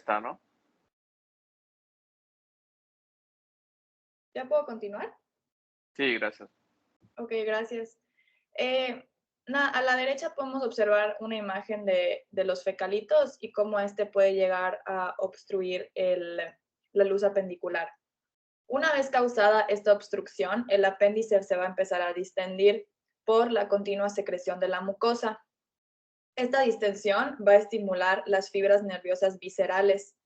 está, ¿no? ¿Ya puedo continuar? Sí, gracias. Ok, gracias. A la derecha podemos observar una imagen de los fecalitos y cómo este puede llegar a obstruir la luz apendicular. Una vez causada esta obstrucción, el apéndice se va a empezar a distendir por la continua secreción de la mucosa. Esta distensión va a estimular las fibras nerviosas viscerales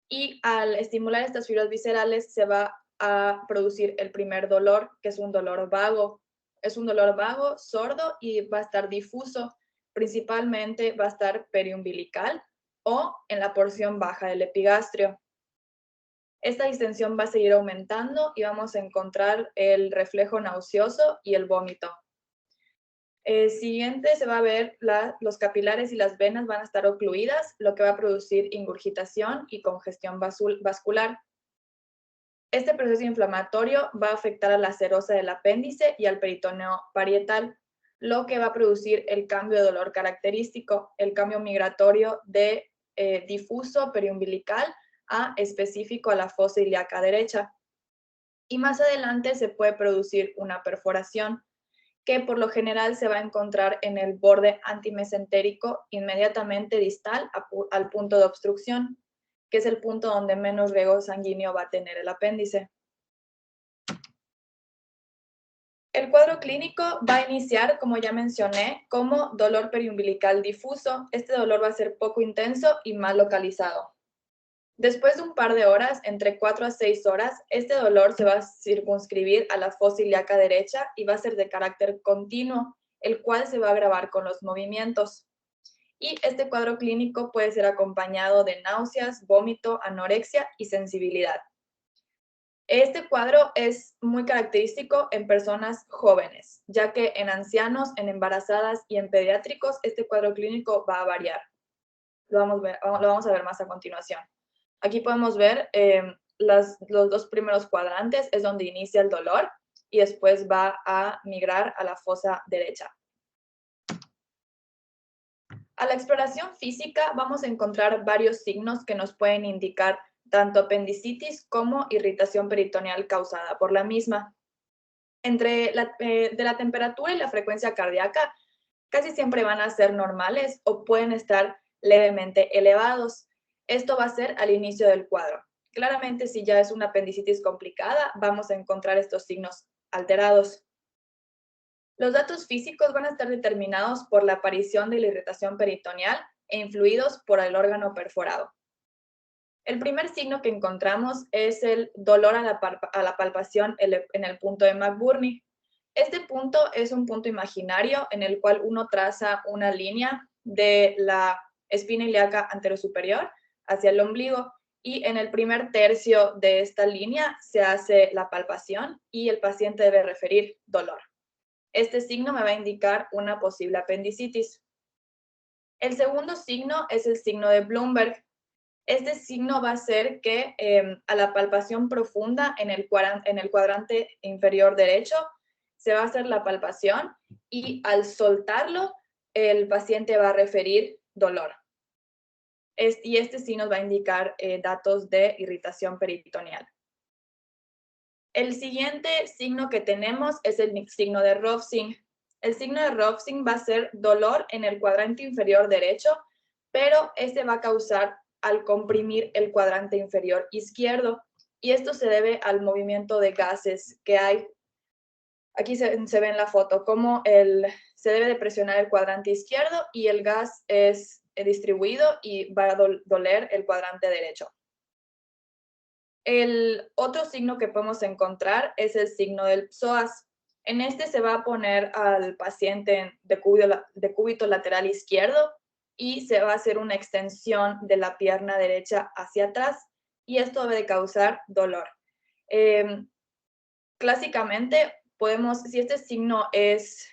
y al estimular estas fibras viscerales se va a producir el primer dolor, que es un dolor vago. Es un dolor vago, sordo y va a estar difuso. Principalmente va a estar periumbilical o en la porción baja del epigastrio. Esta distensión va a seguir aumentando y vamos a encontrar el reflejo nauseoso y el vómito. Siguiente se va a ver los capilares y las venas van a estar ocluidas, lo que va a producir ingurgitación y congestión vascular. Este proceso inflamatorio va a afectar a la serosa del apéndice y al peritoneo parietal, lo que va a producir el cambio de dolor característico, el cambio migratorio de difuso periumbilical a específico a la fosa ilíaca derecha. Y más adelante se puede producir una perforación, que por lo general se va a encontrar en el borde antimesentérico inmediatamente distal al punto de obstrucción, que es el punto donde menos riego sanguíneo va a tener el apéndice. El cuadro clínico va a iniciar, como ya mencioné, como dolor periumbilical difuso. Este dolor va a ser poco intenso y mal localizado. Después de un par de horas, entre 4 a 6 horas, este dolor se va a circunscribir a la fosa ilíaca derecha y va a ser de carácter continuo, el cual se va a agravar con los movimientos. Y este cuadro clínico puede ser acompañado de náuseas, vómito, anorexia y sensibilidad. Este cuadro es muy característico en personas jóvenes, ya que en ancianos, en embarazadas y en pediátricos, este cuadro clínico va a variar. Lo vamos a ver más a continuación. Aquí podemos ver los dos primeros cuadrantes, es donde inicia el dolor y después va a migrar a la fosa derecha. A la exploración física vamos a encontrar varios signos que nos pueden indicar tanto apendicitis como irritación peritoneal causada por la misma. De la temperatura y la frecuencia cardíaca casi siempre van a ser normales o pueden estar levemente elevados. Esto va a ser al inicio del cuadro. Claramente, si ya es una apendicitis complicada, vamos a encontrar estos signos alterados. Los datos físicos van a estar determinados por la aparición de la irritación peritoneal e influidos por el órgano perforado. El primer signo que encontramos es el dolor a la palpación en el punto de McBurney. Este punto es un punto imaginario en el cual uno traza una línea de la espina ilíaca anterosuperior hacia el ombligo y en el primer tercio de esta línea se hace la palpación y el paciente debe referir dolor. Este signo me va a indicar una posible apendicitis. El segundo signo es el signo de Bloomberg. Este signo va a ser que a la palpación profunda en el cuadrante inferior derecho se va a hacer la palpación y al soltarlo el paciente va a referir dolor. Y este sí nos va a indicar datos de irritación peritoneal. El siguiente signo que tenemos es el signo de Rovsing. El signo de Rovsing va a ser dolor en el cuadrante inferior derecho, pero este va a causar al comprimir el cuadrante inferior izquierdo. Y esto se debe al movimiento de gases que hay. Aquí se ve en la foto cómo se debe de presionar el cuadrante izquierdo y el gas es distribuido y va a doler el cuadrante derecho. El otro signo que podemos encontrar es el signo del psoas. En este se va a poner al paciente de cúbito lateral izquierdo y se va a hacer una extensión de la pierna derecha hacia atrás y esto debe causar dolor. Clásicamente, si este signo es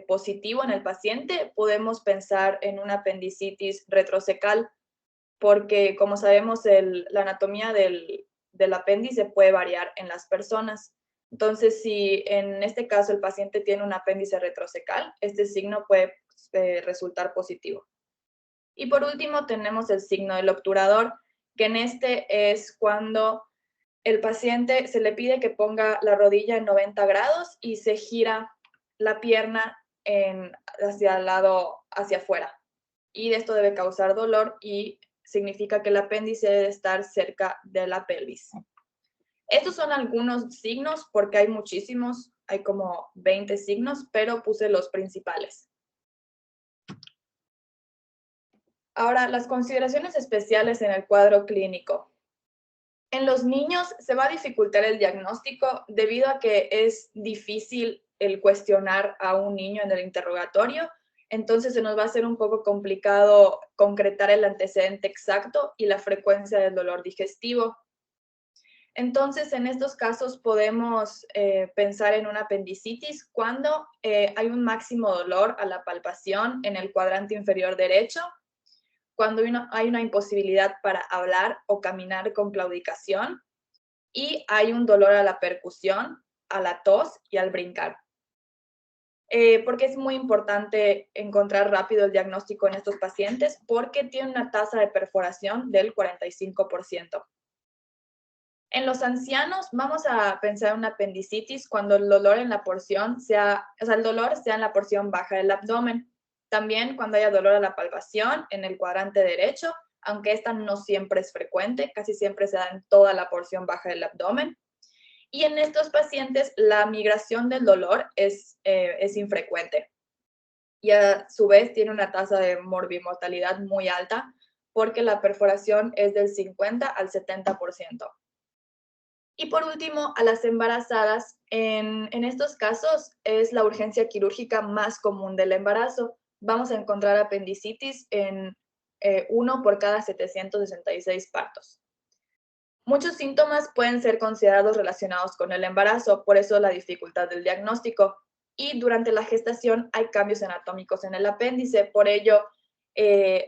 positivo en el paciente, podemos pensar en una apendicitis retrocecal, porque como sabemos, la anatomía del apéndice puede variar en las personas. Entonces, si en este caso el paciente tiene un apéndice retrocecal, este signo puede resultar positivo. Y por último, tenemos el signo del obturador, que en este es cuando el paciente se le pide que ponga la rodilla en 90 grados y se gira la pierna hacia el lado, hacia afuera. Y esto debe causar dolor y significa que el apéndice debe estar cerca de la pelvis. Estos son algunos signos porque hay muchísimos, hay como 20 signos, pero puse los principales. Ahora, las consideraciones especiales en el cuadro clínico. En los niños se va a dificultar el diagnóstico debido a que es difícil el cuestionar a un niño en el interrogatorio, entonces se nos va a hacer un poco complicado concretar el antecedente exacto y la frecuencia del dolor digestivo. Entonces, en estos casos podemos pensar en una apendicitis cuando hay un máximo dolor a la palpación en el cuadrante inferior derecho, cuando hay una imposibilidad para hablar o caminar con claudicación y hay un dolor a la percusión, a la tos y al brincar. Porque es muy importante encontrar rápido el diagnóstico en estos pacientes porque tiene una tasa de perforación del 45%. En los ancianos vamos a pensar en una apendicitis cuando el dolor en la porción el dolor sea en la porción baja del abdomen. También cuando haya dolor a la palpación en el cuadrante derecho, aunque esta no siempre es frecuente, casi siempre se da en toda la porción baja del abdomen. Y en estos pacientes la migración del dolor es infrecuente. Y a su vez tiene una tasa de morbimortalidad muy alta porque la perforación es del 50 al 70%. Y por último, a las embarazadas, en estos casos es la urgencia quirúrgica más común del embarazo. Vamos a encontrar apendicitis en 1 por cada 766 partos. Muchos síntomas pueden ser considerados relacionados con el embarazo, por eso la dificultad del diagnóstico. Y durante la gestación hay cambios anatómicos en el apéndice, por ello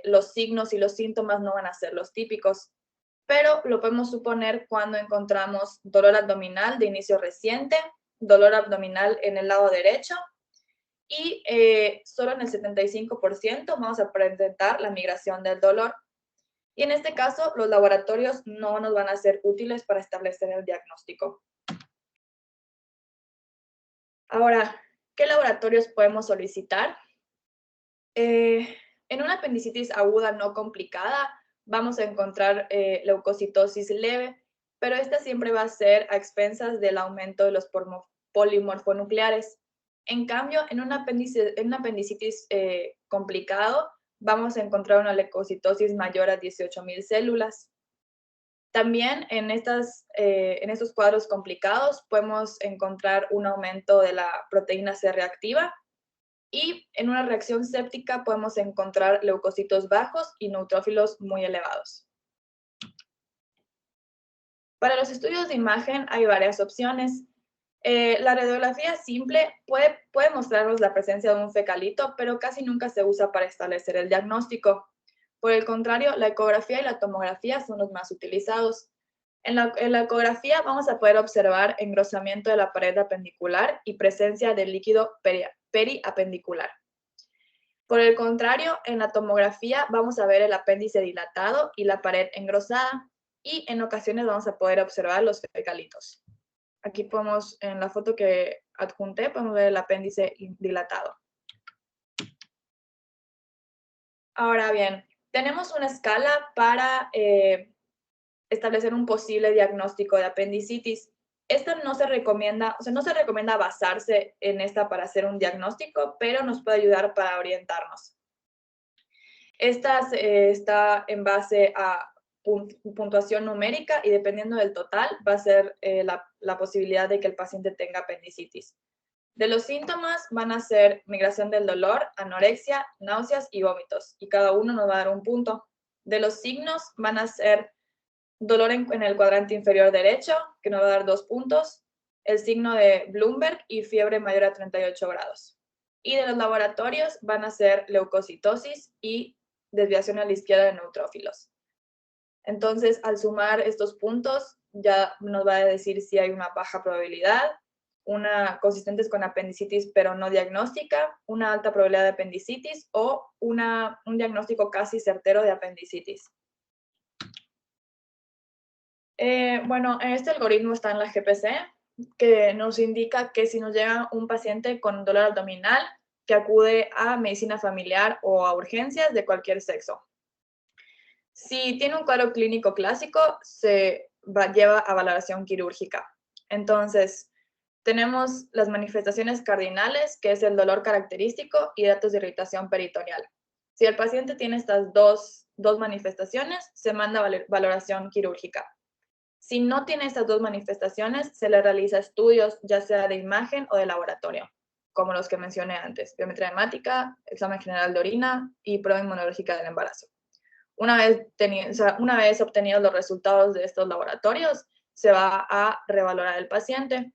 los signos y los síntomas no van a ser los típicos, pero lo podemos suponer cuando encontramos dolor abdominal de inicio reciente, dolor abdominal en el lado derecho y solo en el 75% vamos a presentar la migración del dolor. Y en este caso, los laboratorios no nos van a ser útiles para establecer el diagnóstico. Ahora, ¿qué laboratorios podemos solicitar? En una apendicitis aguda no complicada, vamos a encontrar leucocitosis leve, pero esta siempre va a ser a expensas del aumento de los polimorfonucleares. En cambio, en una apendicitis complicado, vamos a encontrar una leucocitosis mayor a 18,000 células. También en estos cuadros complicados podemos encontrar un aumento de la proteína C reactiva y en una reacción séptica podemos encontrar leucocitos bajos y neutrófilos muy elevados. Para los estudios de imagen hay varias opciones. La radiografía simple puede mostrarnos la presencia de un fecalito, pero casi nunca se usa para establecer el diagnóstico. Por el contrario, la ecografía y la tomografía son los más utilizados. En la ecografía vamos a poder observar engrosamiento de la pared apendicular y presencia de líquido periapendicular. Por el contrario, en la tomografía vamos a ver el apéndice dilatado y la pared engrosada y en ocasiones vamos a poder observar los fecalitos. Aquí podemos, en la foto que adjunté, podemos ver el apéndice dilatado. Ahora bien, tenemos una escala para establecer un posible diagnóstico de apendicitis. Esta no se recomienda, no se recomienda basarse en esta para hacer un diagnóstico, pero nos puede ayudar para orientarnos. Esta está en base a puntuación numérica y dependiendo del total va a ser la posibilidad de que el paciente tenga apendicitis. De los síntomas van a ser migración del dolor, anorexia, náuseas y vómitos, y cada uno nos va a dar un punto. De los signos van a ser dolor en el cuadrante inferior derecho, que nos va a dar 2 puntos, el signo de Bloomberg y fiebre mayor a 38 grados. Y de los laboratorios van a ser leucocitosis y desviación a la izquierda de neutrófilos. Entonces, al sumar estos puntos, ya nos va a decir si hay una baja probabilidad, una consistentes con apendicitis pero no diagnóstica, una alta probabilidad de apendicitis o un diagnóstico casi certero de apendicitis. Bueno, este algoritmo está en la GPC, que nos indica que si nos llega un paciente con dolor abdominal, que acude a medicina familiar o a urgencias de cualquier sexo. Si tiene un cuadro clínico clásico, lleva a valoración quirúrgica. Entonces, tenemos las manifestaciones cardinales, que es el dolor característico y datos de irritación peritoneal. Si el paciente tiene estas dos manifestaciones, se manda a valoración quirúrgica. Si no tiene estas dos manifestaciones, se le realiza estudios, ya sea de imagen o de laboratorio, como los que mencioné antes: biometría hemática, examen general de orina y prueba inmunológica del embarazo. Una vez obtenidos los resultados de estos laboratorios, se va a revalorar el paciente.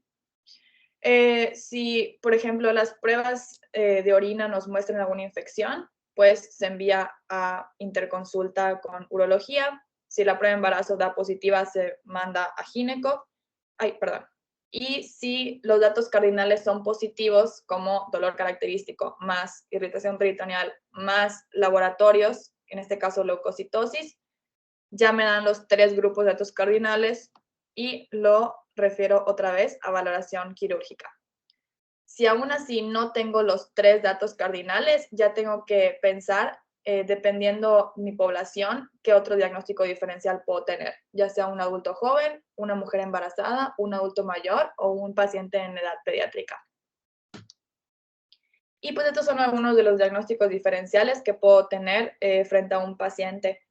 Si, por ejemplo, las pruebas de orina nos muestran alguna infección, pues se envía a interconsulta con urología. Si la prueba de embarazo da positiva, se manda a gineco. Y si los datos cardinales son positivos, como dolor característico, más irritación peritoneal, más laboratorios, en este caso leucocitosis, ya me dan los 3 grupos de datos cardinales y lo refiero otra vez a valoración quirúrgica. Si aún así no tengo los 3 datos cardinales, ya tengo que pensar, dependiendo mi población, qué otro diagnóstico diferencial puedo tener, ya sea un adulto joven, una mujer embarazada, un adulto mayor o un paciente en edad pediátrica. Y pues estos son algunos de los diagnósticos diferenciales que puedo tener frente a un paciente,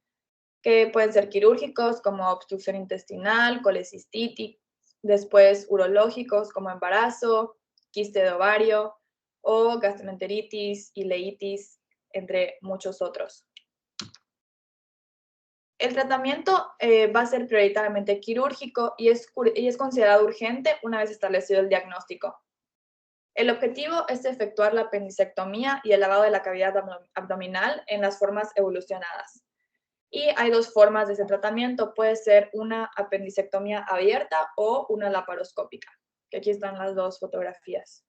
que pueden ser quirúrgicos como obstrucción intestinal, colecistitis, después urológicos como embarazo, quiste de ovario o gastroenteritis, ileitis, entre muchos otros. El tratamiento va a ser prioritariamente quirúrgico y es considerado urgente una vez establecido el diagnóstico. El objetivo es efectuar la apendicectomía y el lavado de la cavidad abdominal en las formas evolucionadas. Y hay 2 formas de ese tratamiento: puede ser una apendicectomía abierta o una laparoscópica, que aquí están las 2 fotografías.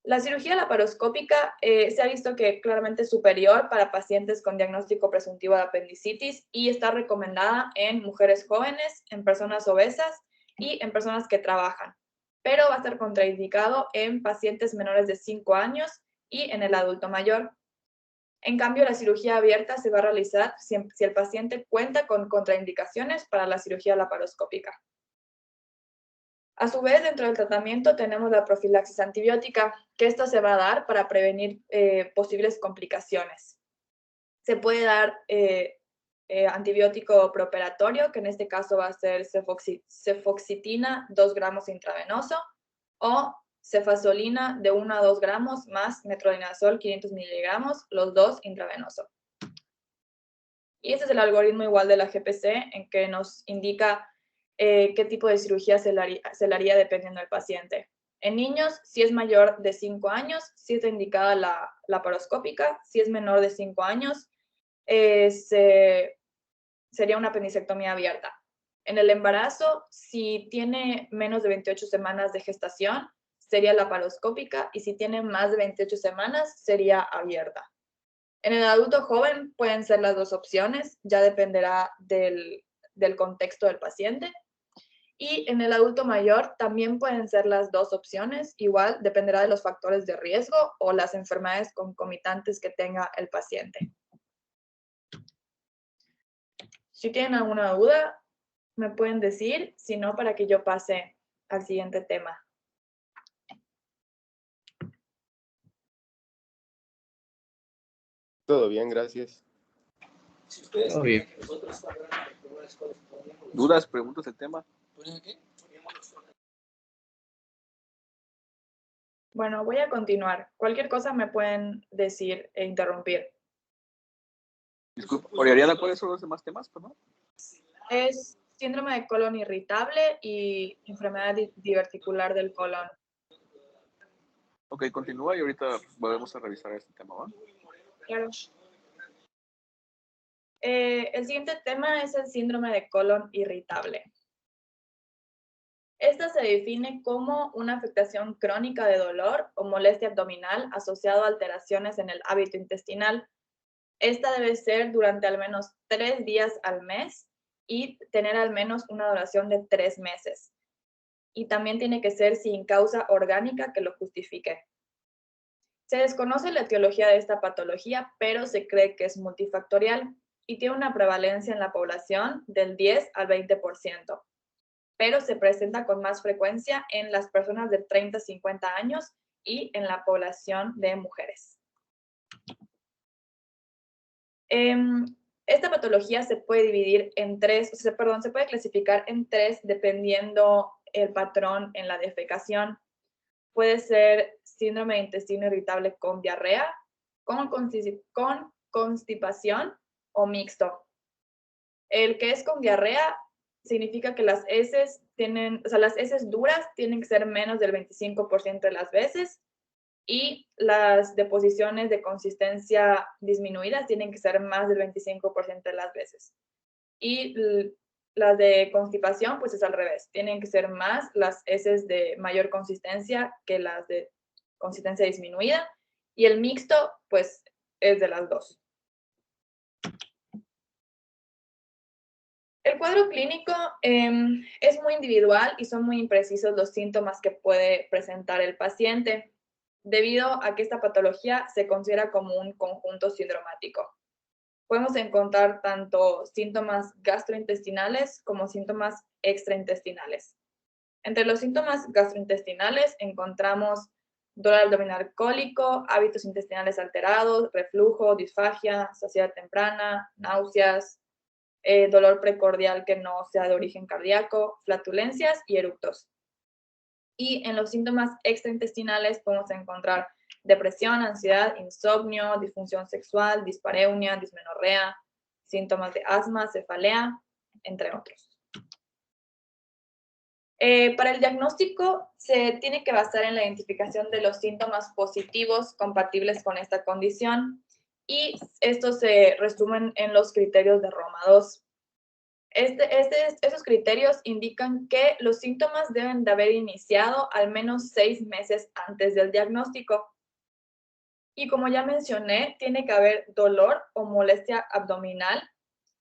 La cirugía laparoscópica se ha visto que claramente es superior para pacientes con diagnóstico presuntivo de apendicitis y está recomendada en mujeres jóvenes, en personas obesas y en personas que trabajan, pero va a estar contraindicado en pacientes menores de 5 años y en el adulto mayor. En cambio, la cirugía abierta se va a realizar si el paciente cuenta con contraindicaciones para la cirugía laparoscópica. A su vez, dentro del tratamiento tenemos la profilaxis antibiótica, que esta se va a dar para prevenir posibles complicaciones. Se puede dar antibiótico preoperatorio, que en este caso va a ser cefoxitina 2 gramos intravenoso, o cefazolina de 1 a 2 gramos más metronidazol 500 miligramos, los 2 intravenoso. Y este es el algoritmo igual de la GPC, en que nos indica qué tipo de cirugía se le haría dependiendo del paciente. En niños, si es mayor de 5 años, sí está indicada la laparoscópica. Si es menor de 5 años, sería una apendicectomía abierta. En el embarazo, si tiene menos de 28 semanas de gestación, sería laparoscópica, y si tiene más de 28 semanas, sería abierta. En el adulto joven pueden ser las 2 opciones, ya dependerá del contexto del paciente. Y en el adulto mayor también pueden ser las 2 opciones, igual dependerá de los factores de riesgo o las enfermedades concomitantes que tenga el paciente. Si tienen alguna duda, me pueden decir, si no, para que yo pase al siguiente tema. Todo bien, gracias. Todo bien. ¿Dudas, preguntas del tema? Bueno, voy a continuar. Cualquier cosa me pueden decir e interrumpir. Disculpa, Oriana, ¿cuáles son los demás temas, perdón? Es síndrome de colon irritable y enfermedad diverticular del colon. Ok, continúa y ahorita volvemos a revisar este tema, ¿va? Claro. El siguiente tema es el síndrome de colon irritable. Esta se define como una afectación crónica de dolor o molestia abdominal asociado a alteraciones en el hábito intestinal. Esta debe ser durante al menos 3 días al mes y tener al menos una duración de 3 meses. Y también tiene que ser sin causa orgánica que lo justifique. Se desconoce la etiología de esta patología, pero se cree que es multifactorial y tiene una prevalencia en la población del 10 al 20%, pero se presenta con más frecuencia en las personas de 30 a 50 años y en la población de mujeres. Esta patología se puede dividir en tres, se puede clasificar en tres dependiendo el patrón en la defecación. Puede ser síndrome de intestino irritable con diarrea, con constipación o mixto. El que es con diarrea significa que las heces las heces duras tienen que ser menos del 25% de las veces y las deposiciones de consistencia disminuidas tienen que ser más del 25% de las veces. Y las de constipación, pues es al revés. Tienen que ser más las heces de mayor consistencia que las de consistencia disminuida. Y el mixto, pues es de las dos. El cuadro clínico es muy individual y son muy imprecisos los síntomas que puede presentar el paciente, debido a que esta patología se considera como un conjunto sindromático. Podemos encontrar tanto síntomas gastrointestinales como síntomas extraintestinales. Entre los síntomas gastrointestinales encontramos dolor abdominal cólico, hábitos intestinales alterados, reflujo, disfagia, saciedad temprana, náuseas, dolor precordial que no sea de origen cardíaco, flatulencias y eructos. Y en los síntomas extraintestinales podemos encontrar depresión, ansiedad, insomnio, disfunción sexual, dispareunia, dismenorrea, síntomas de asma, cefalea, entre otros. Para el diagnóstico se tiene que basar en la identificación de los síntomas positivos compatibles con esta condición y estos se resumen en los criterios de Roma II. Esos criterios indican que los síntomas deben de haber iniciado al menos 6 meses antes del diagnóstico. Y como ya mencioné, tiene que haber dolor o molestia abdominal,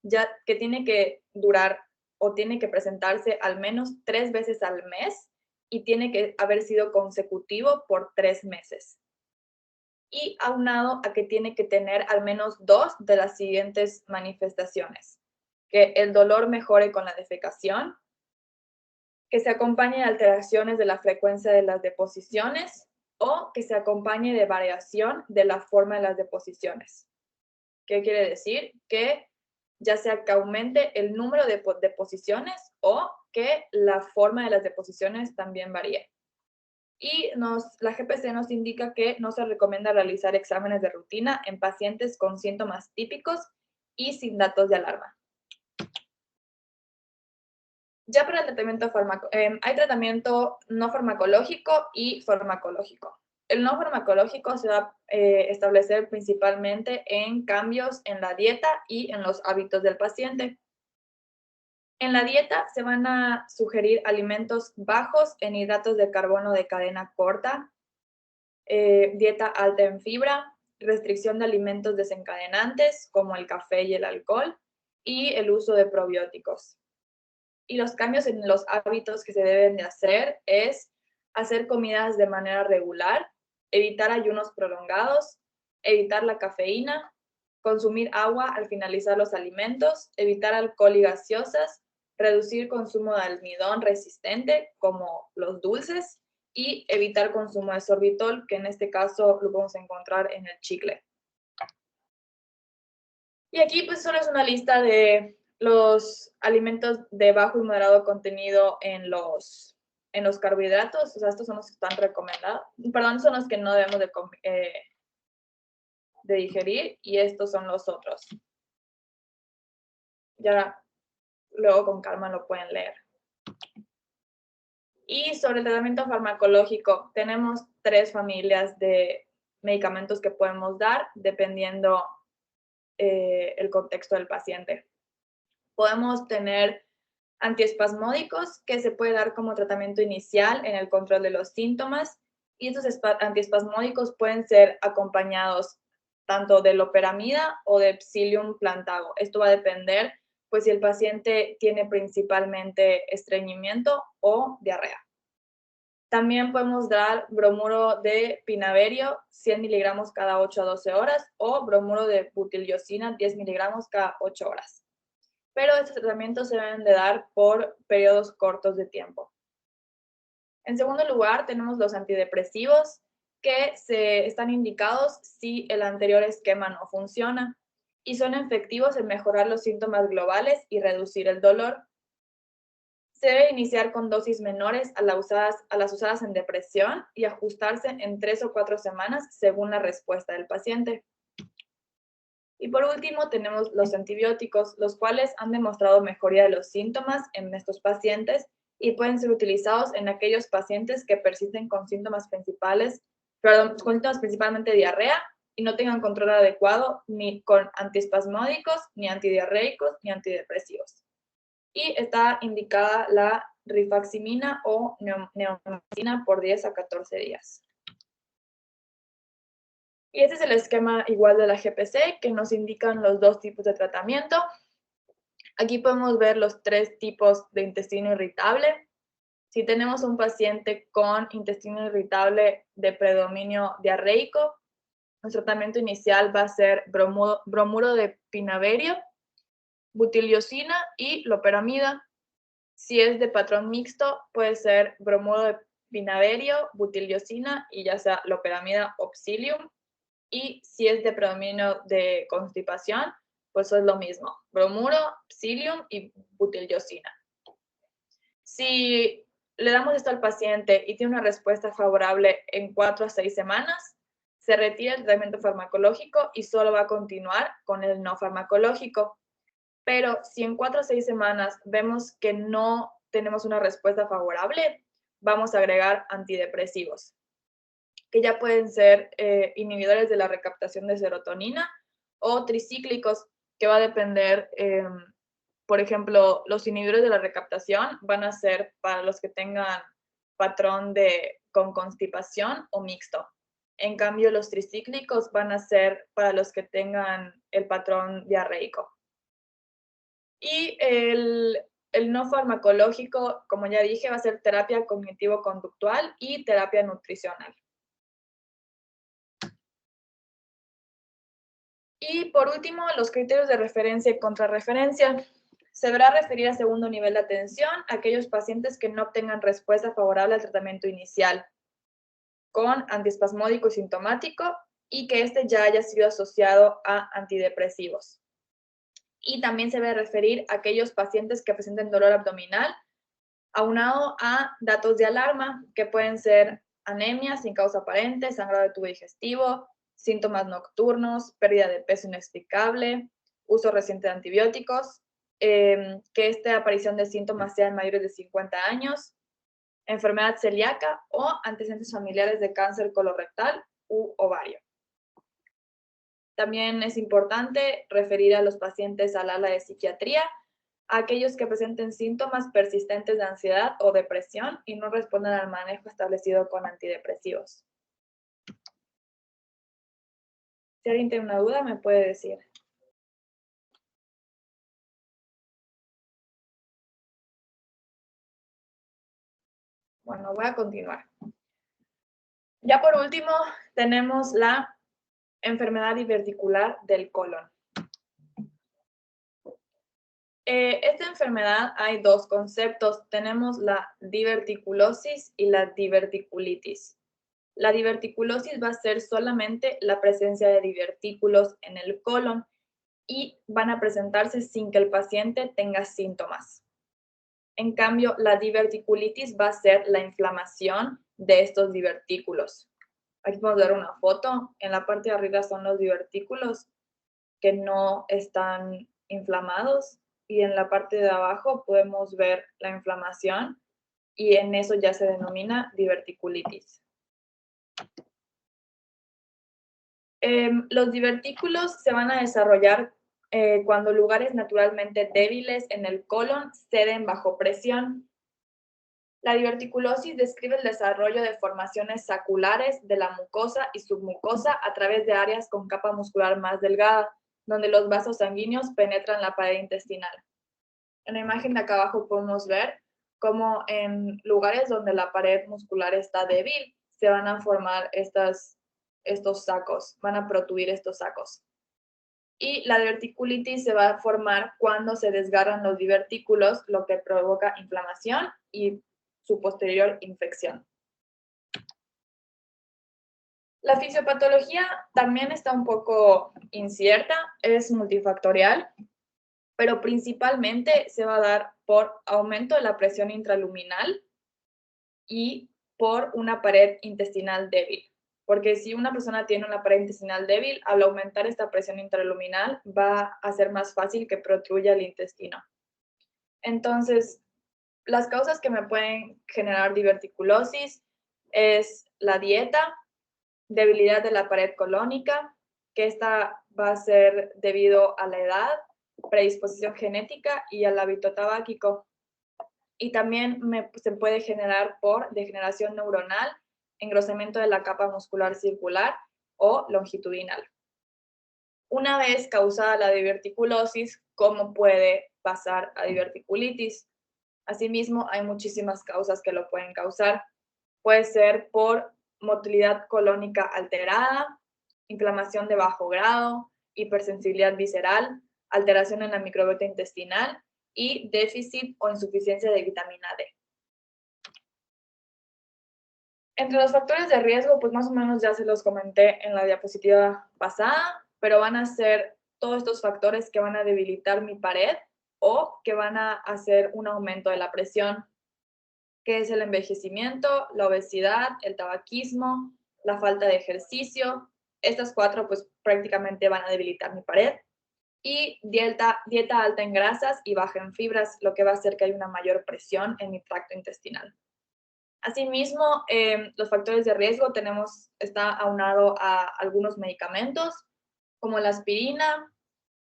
ya que tiene que durar o tiene que presentarse al menos 3 veces al mes y tiene que haber sido consecutivo por 3 meses. Y aunado a que tiene que tener al menos 2 de las siguientes manifestaciones: que el dolor mejore con la defecación, que se acompañe de alteraciones de la frecuencia de las deposiciones o que se acompañe de variación de la forma de las deposiciones. ¿Qué quiere decir? Que ya sea que aumente el número de deposiciones o que la forma de las deposiciones también varíe. Y la GPC nos indica que no se recomienda realizar exámenes de rutina en pacientes con síntomas típicos y sin datos de alarma. Ya para el tratamiento hay tratamiento no farmacológico y farmacológico. El no farmacológico se va a establecer principalmente en cambios en la dieta y en los hábitos del paciente. En la dieta se van a sugerir alimentos bajos en hidratos de carbono de cadena corta, dieta alta en fibra, restricción de alimentos desencadenantes como el café y el alcohol y el uso de probióticos. Y los cambios en los hábitos que se deben de hacer es hacer comidas de manera regular, evitar ayunos prolongados, evitar la cafeína, consumir agua al finalizar los alimentos, evitar alcohol y gaseosas, reducir consumo de almidón resistente como los dulces y evitar consumo de sorbitol, que en este caso lo podemos encontrar en el chicle. Y aquí pues solo es una lista de los alimentos de bajo y moderado contenido en los carbohidratos. O sea, estos son los que están recomendados. Perdón, son los que no debemos de digerir y estos son los otros. Ya luego con calma lo pueden leer. Y sobre el tratamiento farmacológico, tenemos 3 familias de medicamentos que podemos dar dependiendo el contexto del paciente. Podemos tener antiespasmódicos que se puede dar como tratamiento inicial en el control de los síntomas y estos antiespasmódicos pueden ser acompañados tanto de loperamida o de Psyllium plantago. Esto va a depender pues si el paciente tiene principalmente estreñimiento o diarrea. También podemos dar bromuro de pinaverio, 100 miligramos cada 8 a 12 horas, o bromuro de butilliosina, 10 miligramos cada 8 horas. Pero estos tratamientos se deben de dar por periodos cortos de tiempo. En segundo lugar, tenemos los antidepresivos, que están indicados si el anterior esquema no funciona y son efectivos en mejorar los síntomas globales y reducir el dolor. Se debe iniciar con dosis menores a las usadas en depresión y ajustarse en 3 o 4 semanas según la respuesta del paciente. Y por último tenemos los antibióticos, los cuales han demostrado mejoría de los síntomas en estos pacientes y pueden ser utilizados en aquellos pacientes que persisten con síntomas principalmente diarrea y no tengan control adecuado ni con antiespasmódicos, ni antidiarreicos, ni antidepresivos. Y está indicada la rifaximina o neomycina por 10 a 14 días. Y este es el esquema igual de la GPC, que nos indican los dos tipos de tratamiento. Aquí podemos ver los 3 tipos de intestino irritable. Si tenemos un paciente con intestino irritable de predominio diarreico, nuestro tratamiento inicial va a ser bromuro de pinaverio, butilliosina y loperamida. Si es de patrón mixto, puede ser bromuro de pinaverio, butilliosina y ya sea loperamida o psyllium. Y si es de predominio de constipación, pues es lo mismo, bromuro, psyllium y butilliosina. Si le damos esto al paciente y tiene una respuesta favorable en 4 a 6 semanas, se retira el tratamiento farmacológico y solo va a continuar con el no farmacológico. Pero si en 4 a 6 semanas vemos que no tenemos una respuesta favorable, vamos a agregar antidepresivos, que ya pueden ser inhibidores de la recaptación de serotonina o tricíclicos, que va a depender, por ejemplo, los inhibidores de la recaptación van a ser para los que tengan patrón con constipación o mixto. En cambio, los tricíclicos van a ser para los que tengan el patrón diarreico. Y el no farmacológico, como ya dije, va a ser terapia cognitivo-conductual y terapia nutricional. Y por último, los criterios de referencia y contrarreferencia. Se deberá referir a segundo nivel de atención a aquellos pacientes que no obtengan respuesta favorable al tratamiento inicial con antiespasmódico y sintomático y que este ya haya sido asociado a antidepresivos. Y también se debe referir a aquellos pacientes que presenten dolor abdominal, aunado a datos de alarma, que pueden ser anemia sin causa aparente, sangrado de tubo digestivo, síntomas nocturnos, pérdida de peso inexplicable, uso reciente de antibióticos, que esta aparición de síntomas sean mayores de 50 años, enfermedad celíaca o antecedentes familiares de cáncer colorectal u ovario. También es importante referir a los pacientes al ala de psiquiatría, a aquellos que presenten síntomas persistentes de ansiedad o depresión y no respondan al manejo establecido con antidepresivos. Si alguien tiene una duda, me puede decir. Bueno, voy a continuar. Ya por último, tenemos la enfermedad diverticular del colon. Esta enfermedad hay 2 conceptos. Tenemos la diverticulosis y la diverticulitis. La diverticulosis va a ser solamente la presencia de divertículos en el colon y van a presentarse sin que el paciente tenga síntomas. En cambio, la diverticulitis va a ser la inflamación de estos divertículos. Aquí podemos ver una foto. En la parte de arriba son los divertículos que no están inflamados y en la parte de abajo podemos ver la inflamación y en eso ya se denomina diverticulitis. Los divertículos se van a desarrollar cuando lugares naturalmente débiles en el colon ceden bajo presión. La diverticulosis describe el desarrollo de formaciones saculares de la mucosa y submucosa a través de áreas con capa muscular más delgada, donde los vasos sanguíneos penetran la pared intestinal. En la imagen de acá abajo podemos ver cómo en lugares donde la pared muscular está débil, se van a formar estos sacos, van a protruir estos sacos. Y la diverticulitis se va a formar cuando se desgarran los divertículos, lo que provoca inflamación y su posterior infección. La fisiopatología también está un poco incierta, es multifactorial, pero principalmente se va a dar por aumento de la presión intraluminal y por una pared intestinal débil. Porque si una persona tiene una pared intestinal débil, al aumentar esta presión intraluminal va a ser más fácil que protruya el intestino. Entonces, las causas que me pueden generar diverticulosis es la dieta, debilidad de la pared colónica, que esta va a ser debido a la edad, predisposición genética y al hábito tabáquico. Y también se puede generar por degeneración neuronal, engrosamiento de la capa muscular circular o longitudinal. Una vez causada la diverticulosis, ¿cómo puede pasar a diverticulitis? Asimismo, hay muchísimas causas que lo pueden causar. Puede ser por motilidad colónica alterada, inflamación de bajo grado, hipersensibilidad visceral, alteración en la microbiota intestinal y déficit o insuficiencia de vitamina D. Entre los factores de riesgo, pues más o menos ya se los comenté en la diapositiva pasada, pero van a ser todos estos factores que van a debilitar mi pared o que van a hacer un aumento de la presión, que es el envejecimiento, la obesidad, el tabaquismo, la falta de ejercicio. Estas cuatro pues prácticamente van a debilitar mi pared. Y dieta alta en grasas y baja en fibras, lo que va a hacer que haya una mayor presión en mi tracto intestinal. Asimismo, los factores de riesgo está aunado a algunos medicamentos, como la aspirina,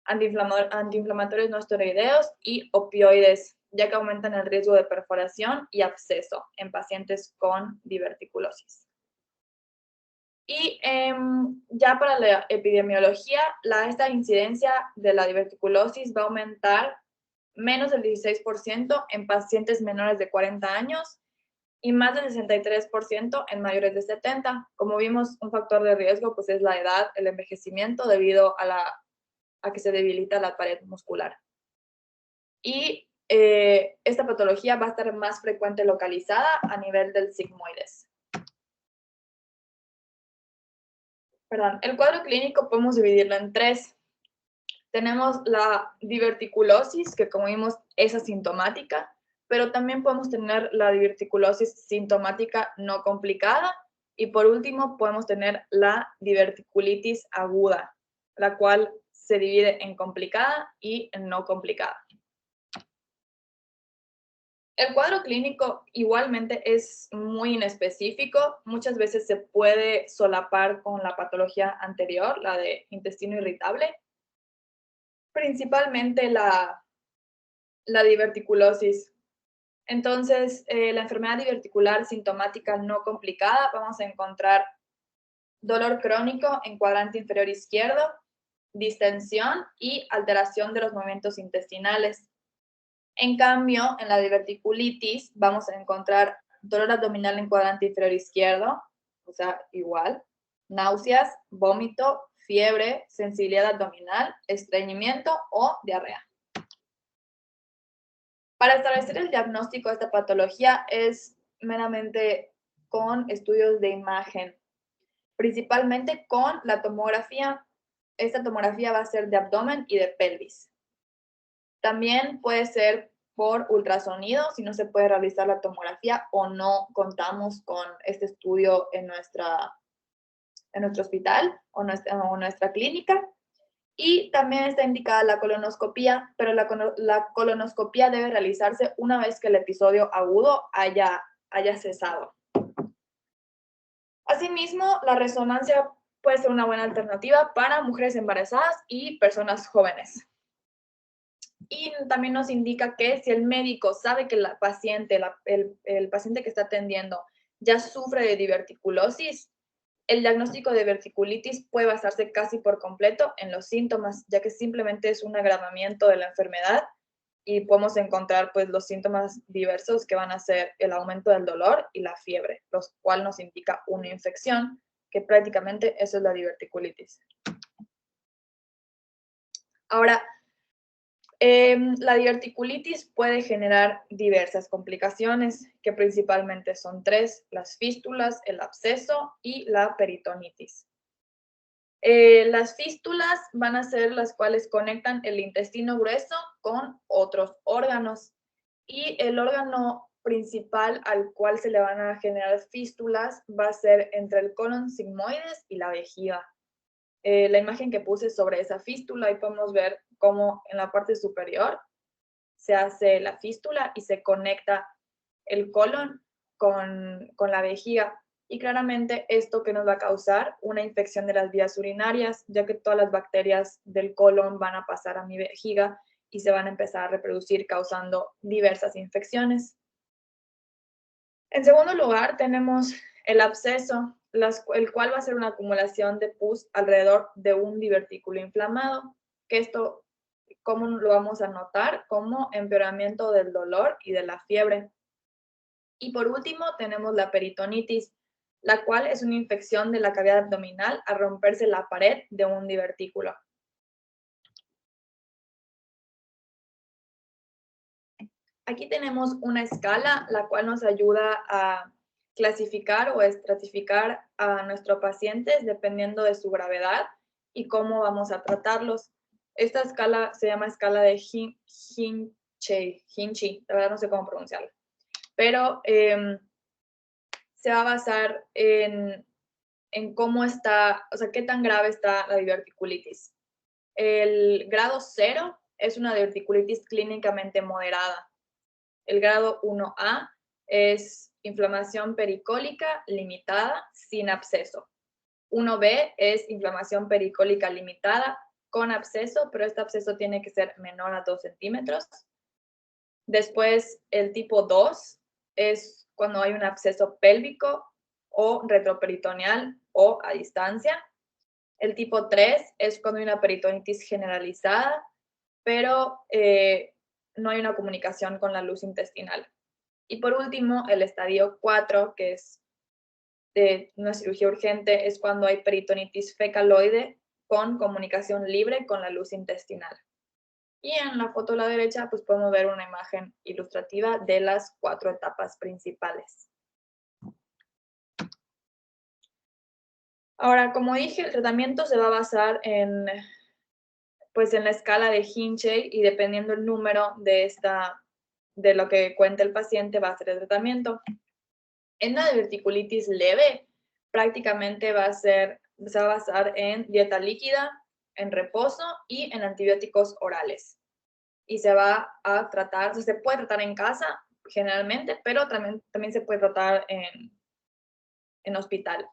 antiinflamatorios no esteroideos y opioides, ya que aumentan el riesgo de perforación y absceso en pacientes con diverticulosis. Y ya para la epidemiología, esta incidencia de la diverticulosis va a aumentar menos del 16% en pacientes menores de 40 años y más del 63% en mayores de 70. Como vimos, un factor de riesgo pues es la edad, el envejecimiento debido a que se debilita la pared muscular. Y esta patología va a estar más frecuente localizada a nivel del sigmoides. Perdón, el cuadro clínico podemos dividirlo en tres. Tenemos la diverticulosis, que como vimos es asintomática, pero también podemos tener la diverticulosis sintomática no complicada. Y por último, podemos tener la diverticulitis aguda, la cual se divide en complicada y en no complicada. El cuadro clínico igualmente es muy inespecífico. Muchas veces se puede solapar con la patología anterior, la de intestino irritable. Principalmente la diverticulosis. Entonces, la enfermedad diverticular sintomática no complicada, vamos a encontrar dolor crónico en cuadrante inferior izquierdo, distensión y alteración de los movimientos intestinales. En cambio, en la diverticulitis vamos a encontrar dolor abdominal en cuadrante inferior izquierdo, o sea, igual, náuseas, vómito, fiebre, sensibilidad abdominal, estreñimiento o diarrea. Para establecer el diagnóstico de esta patología es meramente con estudios de imagen, principalmente con la tomografía. Esta tomografía va a ser de abdomen y de pelvis. También puede ser por ultrasonido, si no se puede realizar la tomografía o no contamos con este estudio en nuestro hospital o nuestra clínica. Y también está indicada la colonoscopía, pero la colonoscopía debe realizarse una vez que el episodio agudo haya cesado. Asimismo, la resonancia puede ser una buena alternativa para mujeres embarazadas y personas jóvenes. Y también nos indica que si el médico sabe que el paciente que está atendiendo ya sufre de diverticulosis, el diagnóstico de diverticulitis puede basarse casi por completo en los síntomas, ya que simplemente es un agravamiento de la enfermedad y podemos encontrar pues los síntomas diversos que van a ser el aumento del dolor y la fiebre, los cuales nos indica una infección, que prácticamente eso es la diverticulitis. Ahora, la diverticulitis puede generar diversas complicaciones, que principalmente son 3, las fístulas, el absceso y la peritonitis. Las fístulas van a ser las cuales conectan el intestino grueso con otros órganos, y el órgano principal al cual se le van a generar fístulas va a ser entre el colon sigmoides y la vejiga. La imagen que puse sobre esa fístula, ahí podemos ver cómo en la parte superior se hace la fístula y se conecta el colon con la vejiga. Y claramente esto que nos va a causar una infección de las vías urinarias, ya que todas las bacterias del colon van a pasar a mi vejiga y se van a empezar a reproducir causando diversas infecciones. En segundo lugar, tenemos el absceso, el cual va a ser una acumulación de pus alrededor de un divertículo inflamado, que esto, ¿cómo lo vamos a notar? Como empeoramiento del dolor y de la fiebre. Y por último, tenemos la peritonitis, la cual es una infección de la cavidad abdominal al romperse la pared de un divertículo. Aquí tenemos una escala, la cual nos ayuda a clasificar o estratificar a nuestros pacientes dependiendo de su gravedad y cómo vamos a tratarlos. Esta escala se llama escala de Hinchi, la verdad no sé cómo pronunciarlo, pero se va a basar en cómo está, o sea, qué tan grave está la diverticulitis. El grado 0 es una diverticulitis clínicamente moderada. El grado 1A es inflamación pericólica limitada sin absceso. 1B es inflamación pericólica limitada con absceso, pero este absceso tiene que ser menor a 2 centímetros. Después, el tipo 2 es cuando hay un absceso pélvico o retroperitoneal o a distancia. El tipo 3 es cuando hay una peritonitis generalizada, pero no hay una comunicación con la luz intestinal. Y por último, el estadio 4, que es de una cirugía urgente, es cuando hay peritonitis fecaloide con comunicación libre con la luz intestinal. Y en la foto a la derecha, pues podemos ver una imagen ilustrativa de las 4 etapas principales. Ahora, como dije, el tratamiento se va a basar en la escala de Hinchey, y dependiendo el número de lo que cuente el paciente, va a ser el tratamiento. En la diverticulitis leve, prácticamente se va a basar en dieta líquida, en reposo y en antibióticos orales. Y se va a tratar, se puede tratar en casa generalmente, pero también se puede tratar en hospital.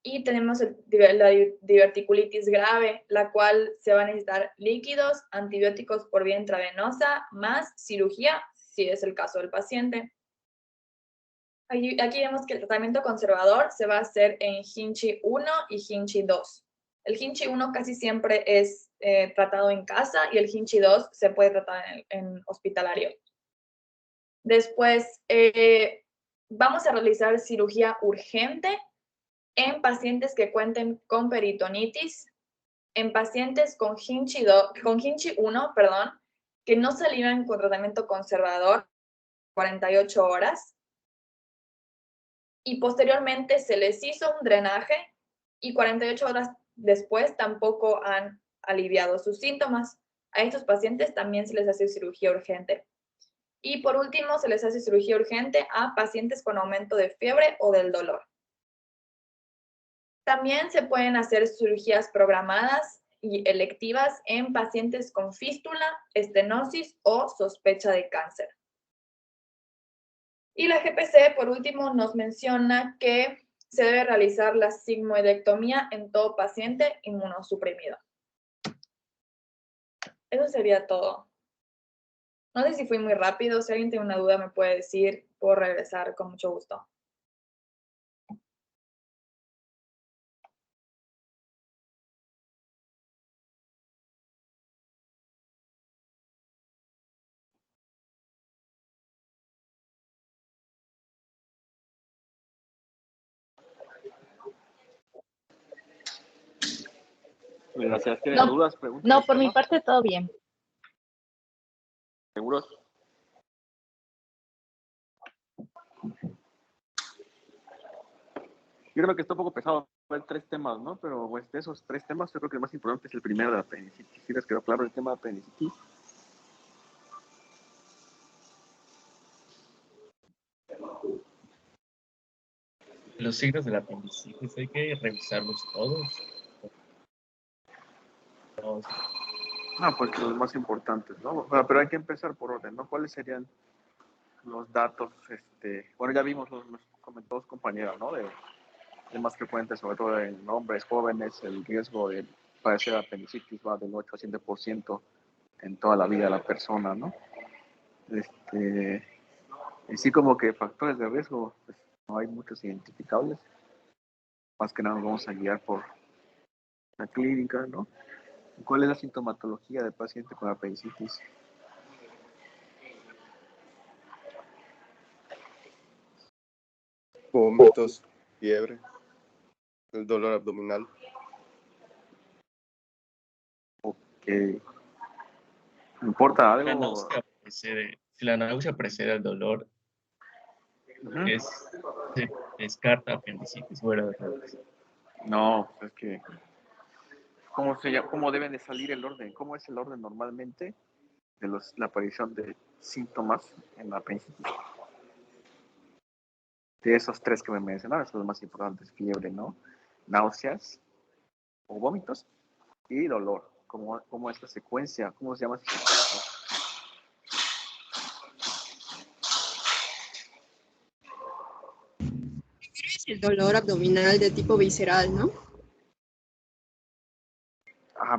Y tenemos la diverticulitis grave, la cual se va a necesitar líquidos, antibióticos por vía intravenosa, más cirugía, si es el caso del paciente. Aquí vemos que el tratamiento conservador se va a hacer en Hinchi 1 y Hinchi 2. El Hinchi 1 casi siempre es tratado en casa, y el Hinchi 2 se puede tratar en hospitalario. Después, vamos a realizar cirugía urgente en pacientes que cuenten con peritonitis, en pacientes con Hinchi 1, que no se libran con tratamiento conservador 48 horas, y posteriormente se les hizo un drenaje y 48 horas después tampoco han aliviado sus síntomas. A estos pacientes también se les hace cirugía urgente. Y por último, se les hace cirugía urgente a pacientes con aumento de fiebre o del dolor. También se pueden hacer cirugías programadas y electivas en pacientes con fístula, estenosis o sospecha de cáncer. Y la GPC, por último, nos menciona que se debe realizar la sigmoidectomía en todo paciente inmunosuprimido. Eso sería todo. No sé si fui muy rápido. Si alguien tiene una duda, me puede decir. Puedo regresar con mucho gusto. Gracias. ¿Tienen No, dudas, preguntas? no, por mi parte todo bien. ¿Seguros? Yo creo que está un poco pesado ver 3 temas, ¿no? Pero pues, de esos 3 temas, yo creo que el más importante es el primero de la apendicitis. ¿Sí les quedó claro el tema de apendicitis? Los signos de la apendicitis hay que revisarlos todos. Pues los más importantes, ¿no? O sea, pero hay que empezar por orden, ¿no? ¿Cuáles serían los datos? Bueno, ya vimos los comentó dos compañeros, ¿no? De más frecuentes, sobre todo en hombres jóvenes, el riesgo de padecer apendicitis va del 8 a 7% en toda la vida de la persona, ¿no? Y sí, como que factores de riesgo, pues, no hay muchos identificables. Más que nada nos vamos a guiar por la clínica, ¿no? ¿Cuál es la sintomatología del paciente con apendicitis? Vómitos, fiebre, el dolor abdominal. ¿Me importa La algo? náusea precede, si la náusea precede al dolor, Uh-huh. se descarta apendicitis fuera de errores. No, es que ¿cómo deben de salir el orden? ¿Cómo es el orden normalmente de la aparición de síntomas en la apendicitis? De esos 3 que me mencionaron, son los más importantes: fiebre, ¿no? Náuseas o vómitos y dolor. ¿Cómo es la secuencia? ¿Cómo se llama esa secuencia? Es el dolor abdominal de tipo visceral, ¿no?